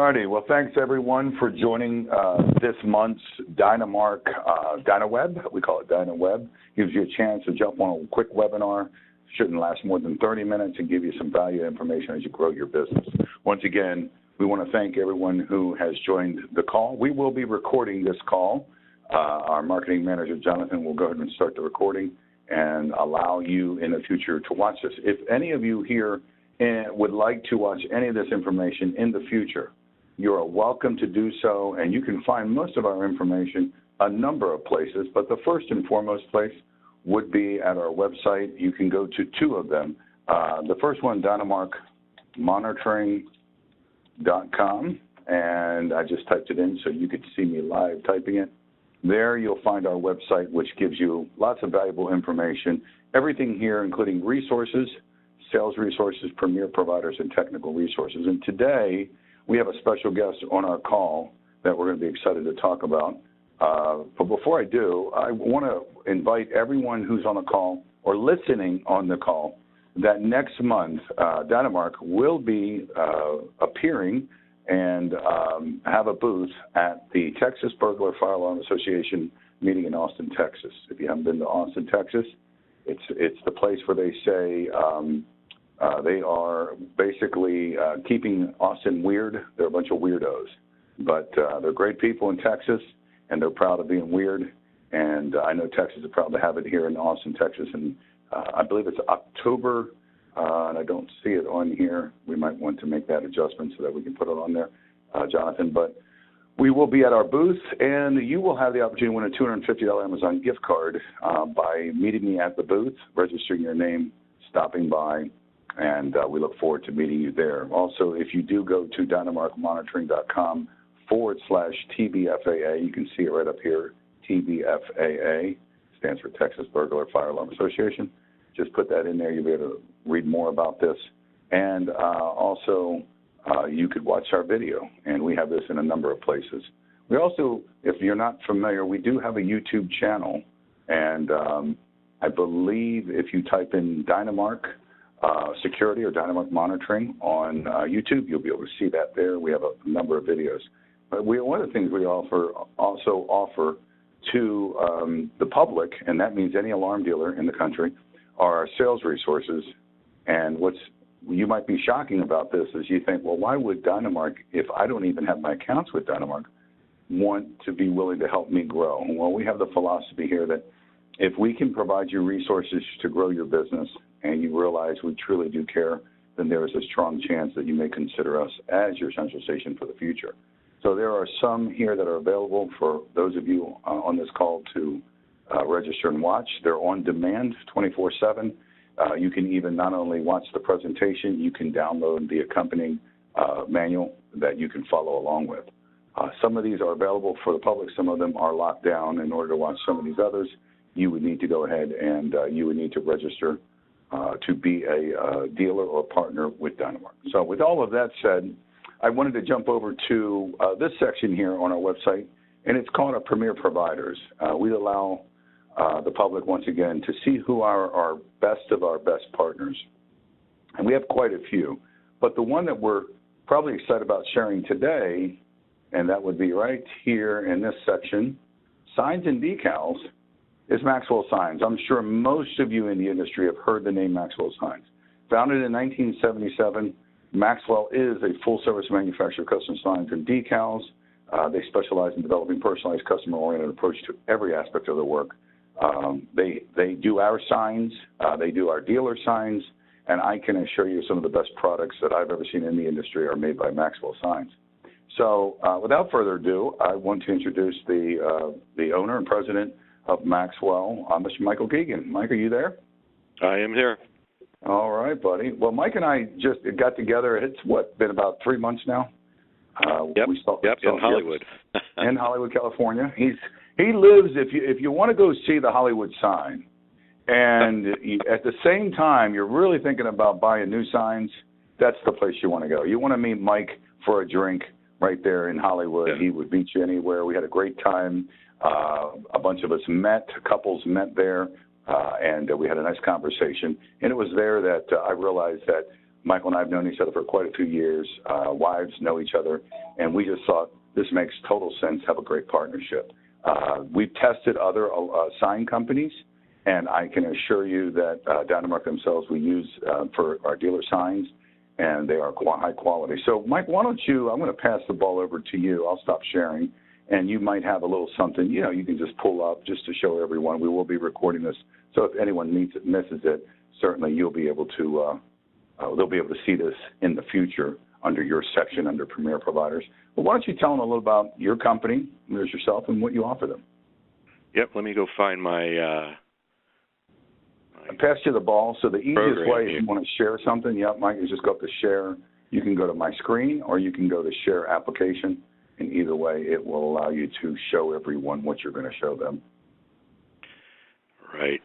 righty. Well, thanks, everyone, for joining this month's DynaWeb. We call it DynaWeb. Gives you a chance to jump on a quick webinar. Shouldn't last more than 30 minutes and give you some valuable information as you grow your business. Once again, we want to thank everyone who has joined the call. We will be recording this call. Our marketing manager, Jonathan, will go ahead and start the recording and allow you in the future to watch this. If any of you here would like to watch any of this information in the future, you are welcome to do so, and you can find most of our information a number of places, but the first and foremost place would be at our website. You can go to two of them. The first one, DynaMarkMonitoring.com, and I just typed it in so you could see me live typing it. There you'll find our website, which gives you lots of valuable information, everything here, including resources, sales resources, premier providers, and technical resources. And today, we have a special guest on our call that we're going to be excited to talk about. But before I do, I want to invite everyone who's on the call or listening on the call that next month, DynaMark will be appearing and have a booth at the Texas Burglar Fire Alarm Association meeting in Austin, Texas. If you haven't been to Austin, Texas, it's the place where they say they are basically keeping Austin weird. They're a bunch of weirdos, but they're great people in Texas, and they're proud of being weird. And I know Texas is proud to have it here in Austin, Texas, and I believe it's October, and I don't see it on here. We might want to make that adjustment so that we can put it on there, Jonathan. But we will be at our booth, and you will have the opportunity to win a $250 Amazon gift card by meeting me at the booth, registering your name, stopping by, and we look forward to meeting you there. Also, if you do go to DynaMarkMonitoring.com/TBFAA, you can see it right up here, TBFAA, stands for Texas Burglar Fire Alarm Association. Just put that in there. You'll be able to read more about this. And also, you could watch our video, and we have this in a number of places. We also, if you're not familiar, we do have a YouTube channel, and I believe if you type in DynaMark Security or DynaMark Monitoring on YouTube, you'll be able to see that there. We have a number of videos. But one of the things we also offer to the public, and that means any alarm dealer in the country, are our sales resources. And what's you might be shocking about this is you think, well, why would DynaMark, if I don't even have my accounts with DynaMark, want to be willing to help me grow? Well, we have the philosophy here that if we can provide you resources to grow your business and you realize we truly do care, then there is a strong chance that you may consider us as your central station for the future. So there are some here that are available for those of you on this call to register and watch. They're on demand 24/7. You can even not only watch the presentation, you can download the accompanying manual that you can follow along with. Some of these are available for the public. Some of them are locked down. In order to watch some of these others, you would need to go ahead and you would need to register to be a dealer or partner with DynaMark. So with all of that said, I wanted to jump over to this section here on our website, and it's called our Premier Providers. We allow the public, once again, to see who are our best of our best partners. And we have quite a few. But the one that we're probably excited about sharing today, and that would be right here in this section, signs and decals, is Maxwell Signs. I'm sure most of you in the industry have heard the name Maxwell Signs. Founded in 1977, Maxwell is a full-service manufacturer of custom signs and decals. They specialize in developing personalized, customer-oriented approach to every aspect of their work. They do our signs, they do our dealer signs, and I can assure you some of the best products that I've ever seen in the industry are made by Maxwell Signs. So without further ado, I want to introduce the owner and president of Maxwell, Mr. Michael Keegan. Mike, are you there? I am here. All right, buddy. Well, Mike and I just got together. It's, been about 3 months now? Yep, in Hollywood. In Hollywood, California. He lives, if you want to go see the Hollywood sign, and at the same time you're really thinking about buying new signs, that's the place you want to go. You want to meet Mike for a drink right there in Hollywood. Yeah. He would meet you anywhere. We had a great time. A bunch of us couples met there, and we had a nice conversation. And it was there that I realized that Michael and I have known each other for quite a few years. Wives know each other, and we just thought this makes total sense, have a great partnership. We've tested other sign companies, and I can assure you that DynaWeb themselves we use for our dealer signs, and they are high quality. So, Mike, why don't you, I'm going to pass the ball over to you. I'll stop sharing, and you might have a little something, you can just pull up just to show everyone. We will be recording this, so if anyone misses it, certainly you'll be able to, they'll be able to see this in the future under your section under Premier Providers. Well, why don't you tell them a little about your company, there's yourself, and what you offer them. Yep, let me go find my I passed you the ball, so the easiest program way if you want to share something, Mike, is just go up to share. You can go to my screen, or you can go to share application, and either way it will allow you to show everyone what you're going to show them. Right.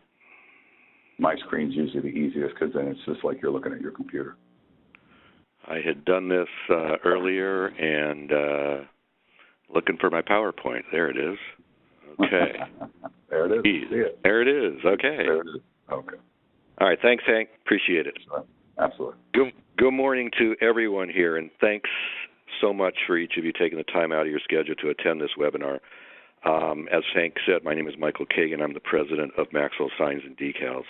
My screen's usually the easiest because then it's just like you're looking at your computer. I had done this earlier and looking for my PowerPoint. There it is. Okay. There it is. See it. There it is. Okay. There it is. Okay. All right. Thanks, Hank. Appreciate it. Absolutely. Good morning to everyone here, and thanks so much for each of you taking the time out of your schedule to attend this webinar. As Hank said, my name is Michael Kagan. I'm the president of Maxwell Signs and Decals.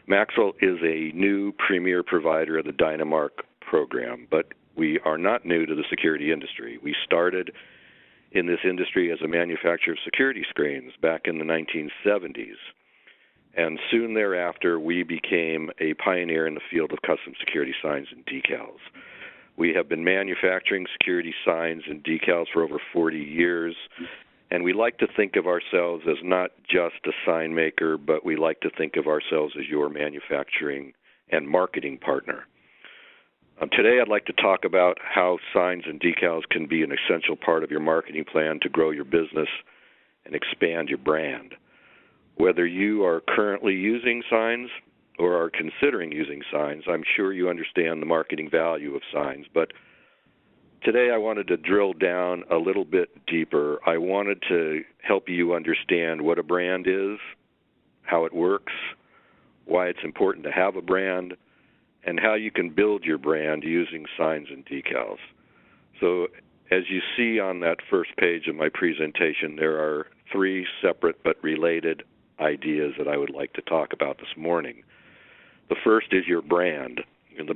Maxwell is a new premier provider of the DynaMark program, but we are not new to the security industry. We started in this industry as a manufacturer of security screens back in the 1970s, and soon thereafter we became a pioneer in the field of custom security signs and decals. We have been manufacturing security signs and decals for over 40 years, and we like to think of ourselves as not just a sign maker, but we like to think of ourselves as your manufacturing and marketing partner. Today I'd like to talk about how signs and decals can be an essential part of your marketing plan to grow your business and expand your brand. Whether you are currently using signs or are considering using signs, I'm sure you understand the marketing value of signs, but today I wanted to drill down a little bit deeper. I wanted to help you understand what a brand is, how it works, why it's important to have a brand, and how you can build your brand using signs and decals. So as you see on that first page of my presentation, there are three separate but related ideas that I would like to talk about this morning. The first is your brand. And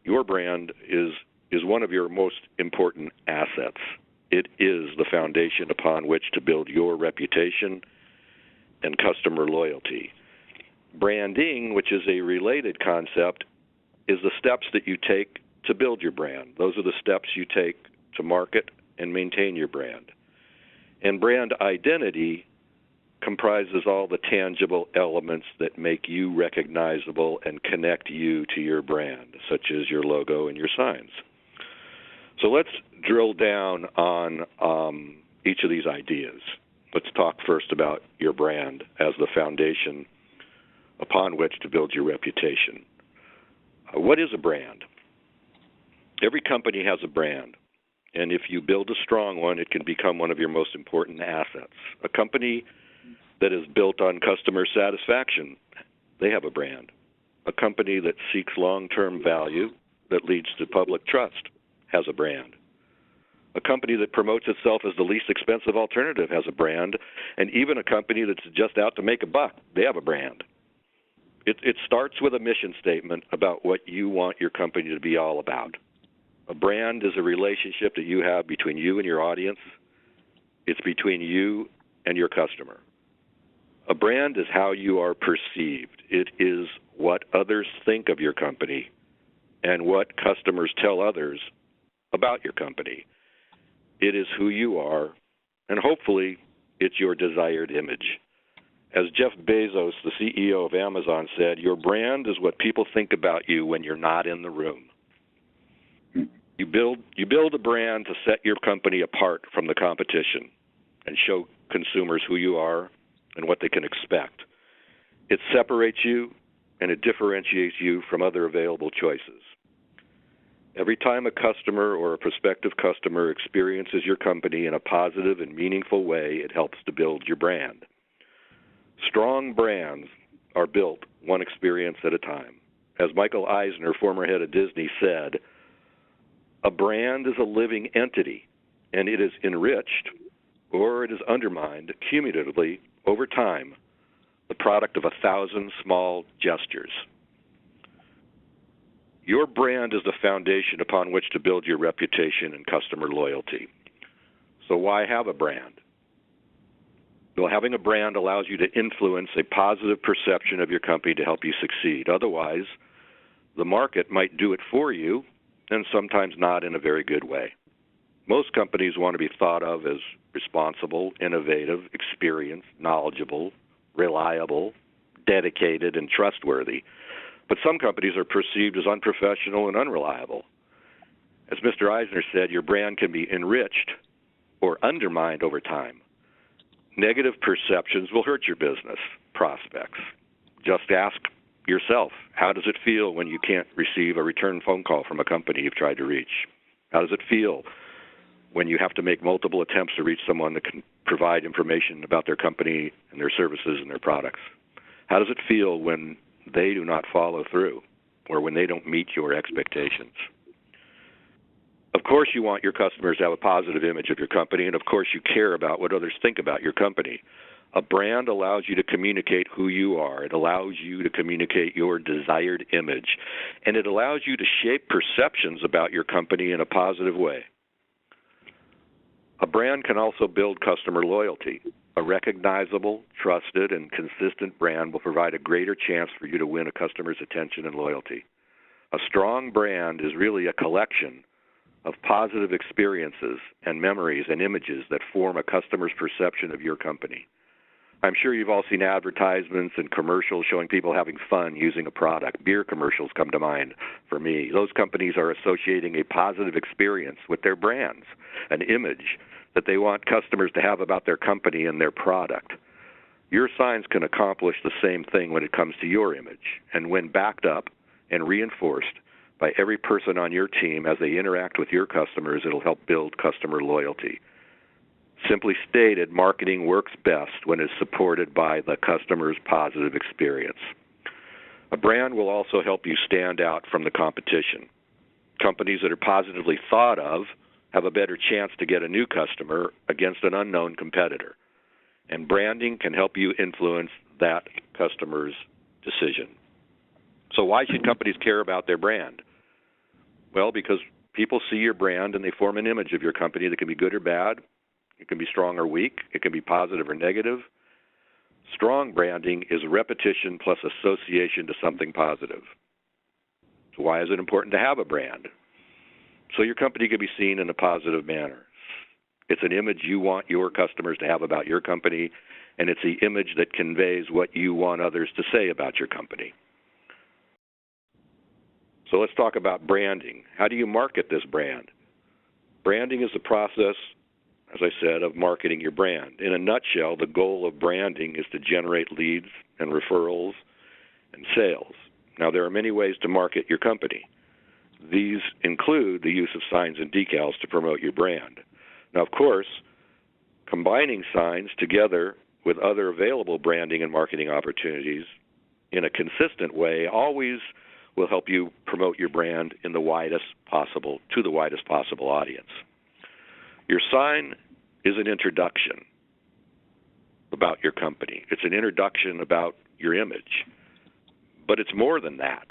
your brand is one of your most important assets. It is the foundation upon which to build your reputation and customer loyalty. Branding, which is a related concept, is the steps that you take to build your brand. Those are the steps you take to market and maintain your brand. And brand identity comprises all the tangible elements that make you recognizable and connect you to your brand, such as your logo and your signs. So let's drill down on each of these ideas. Let's talk first about your brand as the foundation upon which to build your reputation. What is a brand? Every company has a brand, and if you build a strong one, it can become one of your most important assets. A company that is built on customer satisfaction, they have a brand. A company that seeks long-term value that leads to public trust has a brand. A company that promotes itself as the least expensive alternative has a brand, and even a company that's just out to make a buck, they have a brand. It starts with a mission statement about what you want your company to be all about. A brand is a relationship that you have between you and your audience. It's between you and your customer. A brand is how you are perceived. It is what others think of your company and what customers tell others about your company. It is who you are, and hopefully it's your desired image. As Jeff Bezos, the CEO of Amazon, said, your brand is what people think about you when you're not in the room. You build a brand to set your company apart from the competition and show consumers who you are and what they can expect. It separates you and it differentiates you from other available choices. Every time a customer or a prospective customer experiences your company in a positive and meaningful way, it helps to build your brand. Strong brands are built one experience at a time. as Michael Eisner, former head of Disney, said, a brand is a living entity, and it is enriched or it is undermined cumulatively over time, the product of 1,000 small gestures. Your brand is the foundation upon which to build your reputation and customer loyalty. So why have a brand? Well, having a brand allows you to influence a positive perception of your company to help you succeed. Otherwise, the market might do it for you, and sometimes not in a very good way. Most companies want to be thought of as responsible, innovative, experienced, knowledgeable, reliable, dedicated, and trustworthy. But some companies are perceived as unprofessional and unreliable. As Mr. Eisner said, your brand can be enriched or undermined over time. Negative perceptions will hurt your business prospects. Just ask yourself, how does it feel when you can't receive a return phone call from a company you've tried to reach? How does it feel when you have to make multiple attempts to reach someone that can provide information about their company and their services and their products? How does it feel when they do not follow through or when they don't meet your expectations? Of course, you want your customers to have a positive image of your company, and of course, you care about what others think about your company. A brand allows you to communicate who you are. It allows you to communicate your desired image, and it allows you to shape perceptions about your company in a positive way. A brand can also build customer loyalty. A recognizable, trusted, and consistent brand will provide a greater chance for you to win a customer's attention and loyalty. A strong brand is really a collection of positive experiences and memories and images that form a customer's perception of your company. I'm sure you've all seen advertisements and commercials showing people having fun using a product. Beer commercials come to mind for me. Those companies are associating a positive experience with their brands, an image that they want customers to have about their company and their product. Your signs can accomplish the same thing when it comes to your image, and when backed up and reinforced by every person on your team as they interact with your customers, it'll help build customer loyalty. Simply stated, marketing works best when it's supported by the customer's positive experience. A brand will also help you stand out from the competition. Companies that are positively thought of have a better chance to get a new customer against an unknown competitor. And branding can help you influence that customer's decision. So why should companies care about their brand? Well, because people see your brand and they form an image of your company that can be good or bad. It can be strong or weak. It can be positive or negative. Strong branding is repetition plus association to something positive. So why is it important to have a brand? So your company can be seen in a positive manner. It's an image you want your customers to have about your company, and it's the image that conveys what you want others to say about your company. So let's talk about branding. How do you market this brand? Branding is the process, as I said, of marketing your brand. In a nutshell, the goal of branding is to generate leads and referrals and sales. Now, there are many ways to market your company. These include the use of signs and decals to promote your brand. Now, of course, combining signs together with other available branding and marketing opportunities in a consistent way always will help you promote your brand in the widest possible audience. Your sign is an introduction about your company. It's an introduction about your image. But it's more than that.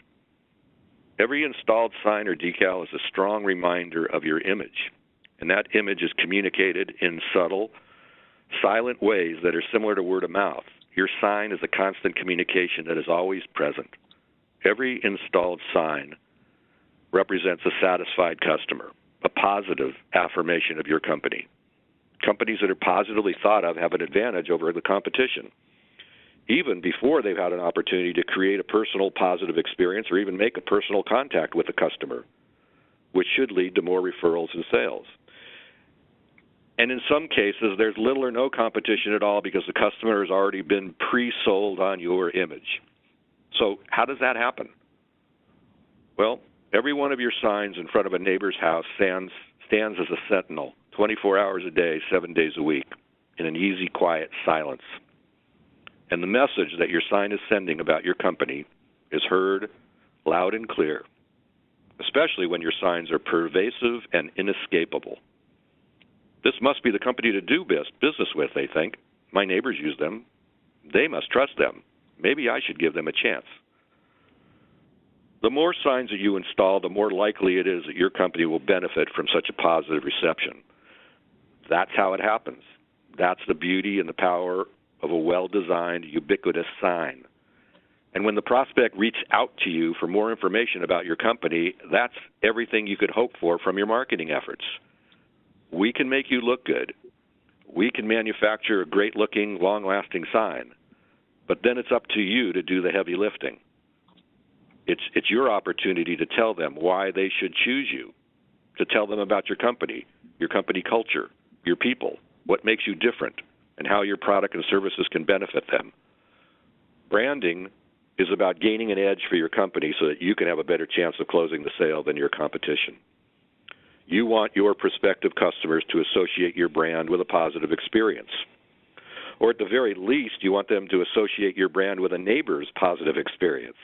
Every installed sign or decal is a strong reminder of your image, and that image is communicated in subtle, silent ways that are similar to word of mouth. Your sign is a constant communication that is always present. Every installed sign represents a satisfied customer, a positive affirmation of your company. Companies that are positively thought of have an advantage over the competition, even before they've had an opportunity to create a personal positive experience or even make a personal contact with the customer, which should lead to more referrals and sales. And in some cases, there's little or no competition at all because the customer has already been pre-sold on your image. So how does that happen? Well, every one of your signs in front of a neighbor's house stands as a sentinel, 24 hours a day, 7 days a week, in an easy, quiet silence. And the message that your sign is sending about your company is heard, loud and clear, especially when your signs are pervasive and inescapable. This must be the company to do business with, they think. My neighbors use them. They must trust them. Maybe I should give them a chance. The more signs that you install, the more likely it is that your company will benefit from such a positive reception. That's how it happens. That's the beauty and the power of a well-designed, ubiquitous sign. And when the prospect reaches out to you for more information about your company, that's everything you could hope for from your marketing efforts. We can make you look good. We can manufacture a great-looking, long-lasting sign. But then it's up to you to do the heavy lifting. It's your opportunity to tell them why they should choose you, to tell them about your company culture, your people, what makes you different, and how your product and services can benefit them. Branding is about gaining an edge for your company so that you can have a better chance of closing the sale than your competition. You want your prospective customers to associate your brand with a positive experience. Or at the very least, you want them to associate your brand with a neighbor's positive experience.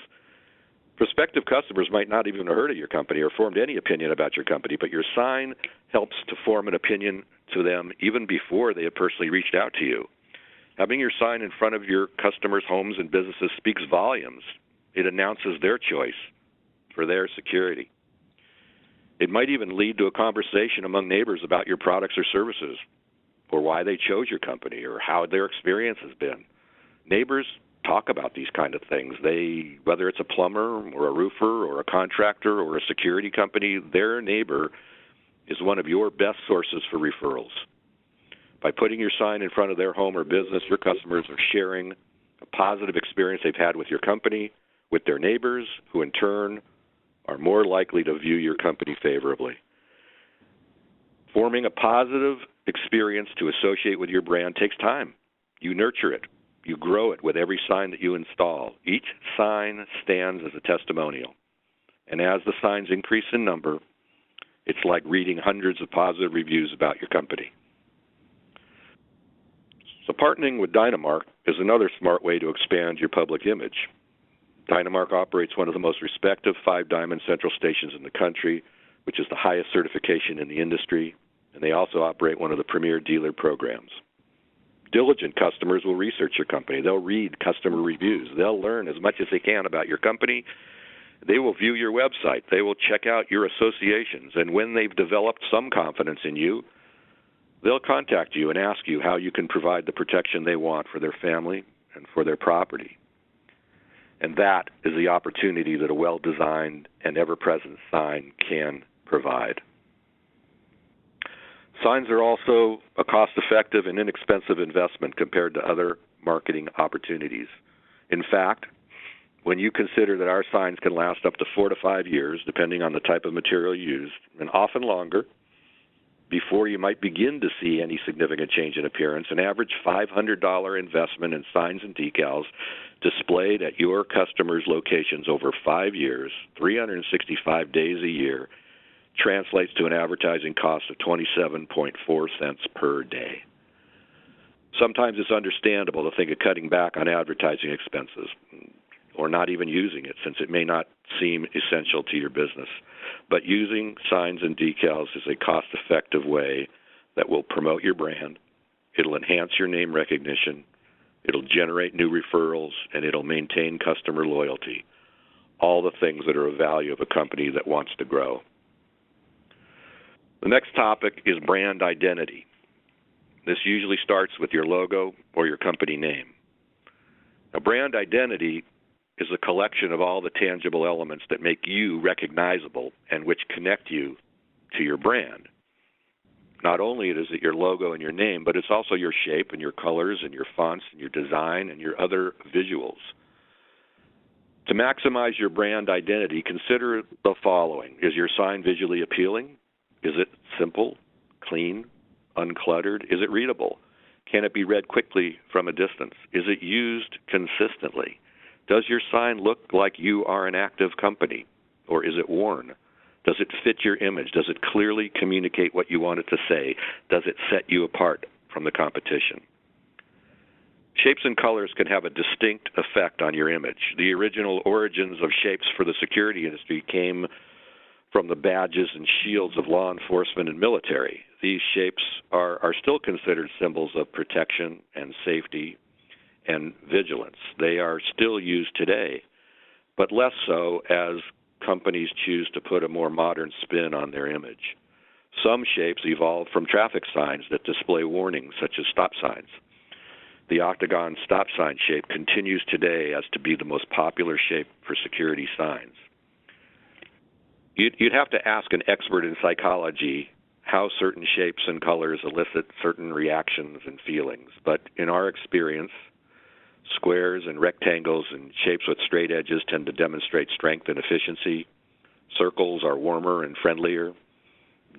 Prospective customers might not even have heard of your company or formed any opinion about your company, but your sign helps to form an opinion to them even before they have personally reached out to you. Having your sign in front of your customers' homes and businesses speaks volumes. It announces their choice for their security. It might even lead to a conversation among neighbors about your products or services, or why they chose your company, or how their experience has been. Neighbors talk about these kind of things. Whether it's a plumber or a roofer or a contractor or a security company, their neighbor is one of your best sources for referrals. By putting your sign in front of their home or business, your customers are sharing a positive experience they've had with your company, with their neighbors, who in turn are more likely to view your company favorably. Forming a positive experience to associate with your brand takes time. You nurture it. You grow it with every sign that you install. Each sign stands as a testimonial. And as the signs increase in number, it's like reading hundreds of positive reviews about your company. So partnering with Dynamark is another smart way to expand your public image. Dynamark operates one of the most respected 5-diamond central stations in the country, which is the highest certification in the industry, and they also operate one of the premier dealer programs. Diligent customers will research your company. They'll read customer reviews. They'll learn as much as they can about your company. They will view your website. They will check out your associations. And when they've developed some confidence in you, they'll contact you and ask you how you can provide the protection they want for their family and for their property. And that is the opportunity that a well-designed and ever-present sign can provide. Signs are also a cost-effective and inexpensive investment compared to other marketing opportunities. In fact, when you consider that our signs can last up to 4 to 5 years, depending on the type of material used, and often longer, before you might begin to see any significant change in appearance, an average $500 investment in signs and decals displayed at your customers' locations over 5 years, 365 days a year, translates to an advertising cost of 27.4 cents per day. Sometimes it's understandable to think of cutting back on advertising expenses or not even using it, since it may not seem essential to your business. But using signs and decals is a cost-effective way that will promote your brand. It'll enhance your name recognition. It'll generate new referrals, and it'll maintain customer loyalty. All the things that are of value of a company that wants to grow. The next topic is brand identity. This usually starts with your logo or your company name. Now, brand identity is a collection of all the tangible elements that make you recognizable and which connect you to your brand. Not only is it your logo and your name, but it's also your shape and your colors and your fonts and your design and your other visuals. To maximize your brand identity, consider the following. Is your sign visually appealing? Is it simple, clean, uncluttered? Is it readable? Can it be read quickly from a distance? Is it used consistently? Does your sign look like you are an active company, or is it worn? Does it fit your image? Does it clearly communicate what you want it to say? Does it set you apart from the competition? Shapes and colors can have a distinct effect on your image. The original origins of shapes for the security industry came from the badges and shields of law enforcement and military. These shapes are still considered symbols of protection and safety and vigilance. They are still used today, but less so as companies choose to put a more modern spin on their image. Some shapes evolved from traffic signs that display warnings, such as stop signs. The octagon stop sign shape continues today as to be the most popular shape for security signs. You'd have to ask an expert in psychology how certain shapes and colors elicit certain reactions and feelings. But in our experience, squares and rectangles and shapes with straight edges tend to demonstrate strength and efficiency. Circles are warmer and friendlier.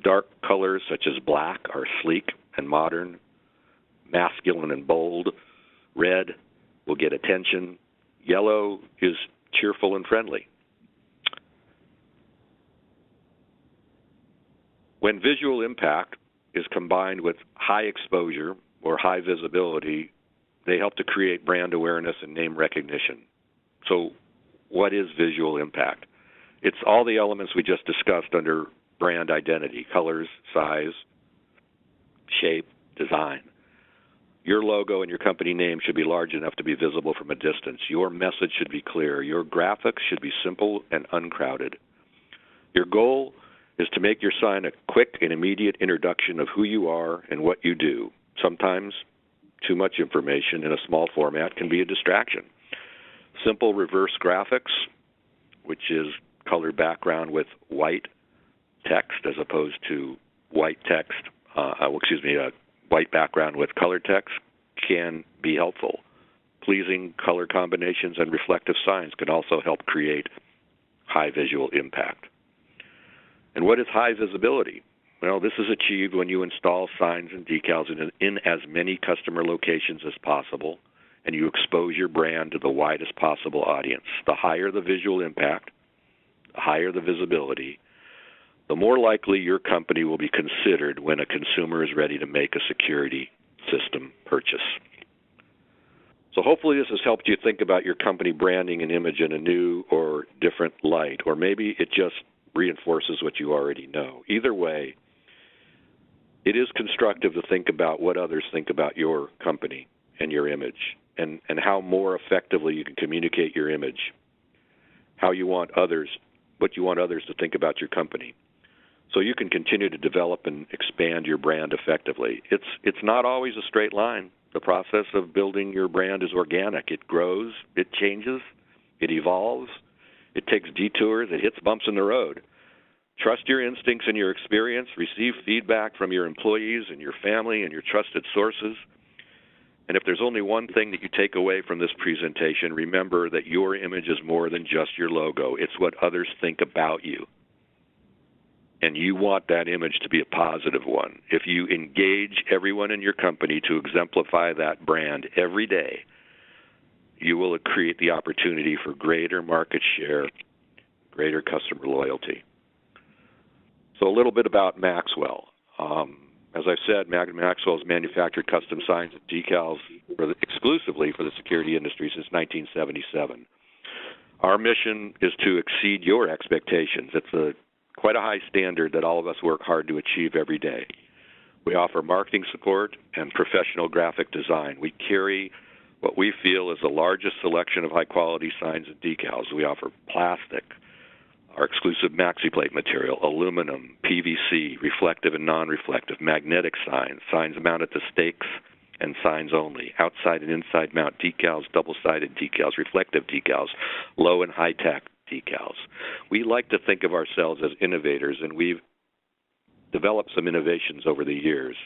Dark colors such as black are sleek and modern, masculine and bold. Red will get attention. Yellow is cheerful and friendly. When visual impact is combined with high exposure or high visibility, they help to create brand awareness and name recognition. So what is visual impact? It's all the elements we just discussed under brand identity: colors, size, shape, design. Your logo and your company name should be large enough to be visible from a distance. Your message should be clear. Your graphics should be simple and uncrowded. Your goal is to make your sign a quick and immediate introduction of who you are and what you do. Sometimes too much information in a small format can be a distraction. Simple reverse graphics, which is colored background with white text as opposed to white text, white background with colored text, can be helpful. Pleasing color combinations and reflective signs can also help create high visual impact. And what is high visibility? Well, this is achieved when you install signs and decals in as many customer locations as possible, and you expose your brand to the widest possible audience. The higher the visual impact, the higher the visibility, the more likely your company will be considered when a consumer is ready to make a security system purchase. So hopefully this has helped you think about your company branding and image in a new or different light, or maybe it just reinforces what you already know. Either way, it is constructive to think about what others think about your company and your image, and how more effectively you can communicate your image, what you want others to think about your company, so you can continue to develop and expand your brand effectively. It's not always a straight line. The process of building your brand is organic. It grows, it changes, it evolves, it takes detours, it hits bumps in the road. Trust your instincts and your experience. Receive feedback from your employees and your family and your trusted sources. And if there's only one thing that you take away from this presentation, remember that your image is more than just your logo. It's what others think about you. And you want that image to be a positive one. If you engage everyone in your company to exemplify that brand every day, you will create the opportunity for greater market share, greater customer loyalty. So a little bit about Maxwell. As I've said, Maxwell has manufactured custom signs and decals exclusively for the security industry since 1977. Our mission is to exceed your expectations. It's quite a high standard that all of us work hard to achieve every day. We offer marketing support and professional graphic design. We carry what we feel is the largest selection of high-quality signs and decals. We offer plastic, our exclusive MaxiPlate material, aluminum, PVC, reflective and non-reflective, magnetic signs, signs mounted to stakes and signs only, outside and inside mount decals, double-sided decals, reflective decals, low and high-tech decals. We like to think of ourselves as innovators, and we've developed some innovations over the years.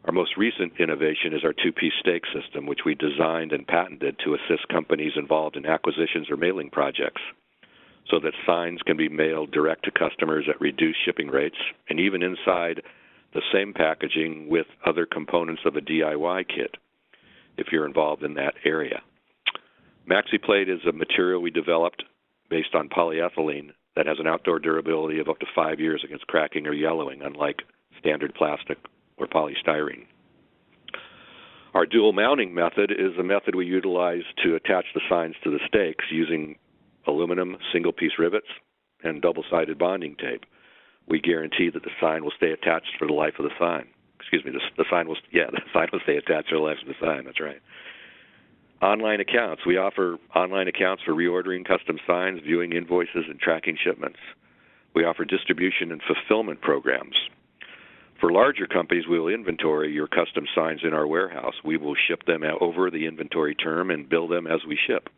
Our most recent innovation is our two-piece stake system, which we designed and patented to assist companies involved in acquisitions or mailing projects, so that signs can be mailed direct to customers at reduced shipping rates, and even inside the same packaging with other components of a DIY kit, if you're involved in that area. MaxiPlate is a material we developed based on polyethylene that has an outdoor durability of up to 5 years against cracking or yellowing, unlike standard plastic or polystyrene. Our dual mounting method is a method we utilize to attach the signs to the stakes using aluminum single-piece rivets and double-sided bonding tape. We guarantee that the sign will stay attached for the life of the sign. Excuse me, the sign will stay attached for the life of the sign. That's right. Online accounts. We offer online accounts for reordering custom signs, viewing invoices, and tracking shipments. We offer distribution and fulfillment programs. For larger companies, we will inventory your custom signs in our warehouse. We will ship them out over the inventory term and bill them as we ship.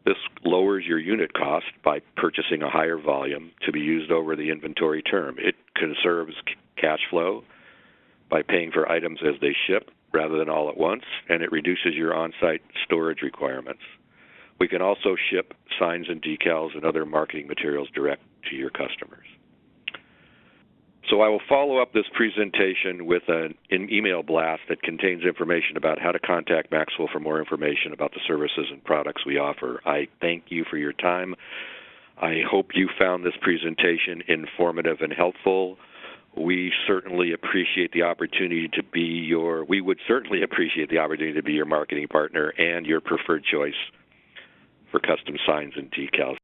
This lowers your unit cost by purchasing a higher volume to be used over the inventory term. It conserves cash flow by paying for items as they ship rather than all at once, and it reduces your on-site storage requirements. We can also ship signs and decals and other marketing materials direct to your customers. So I will follow up this presentation with an email blast that contains information about how to contact Maxwell for more information about the services and products we offer. I thank you for your time. I hope you found this presentation informative and helpful. We would certainly appreciate the opportunity to be your marketing partner and your preferred choice for custom signs and decals.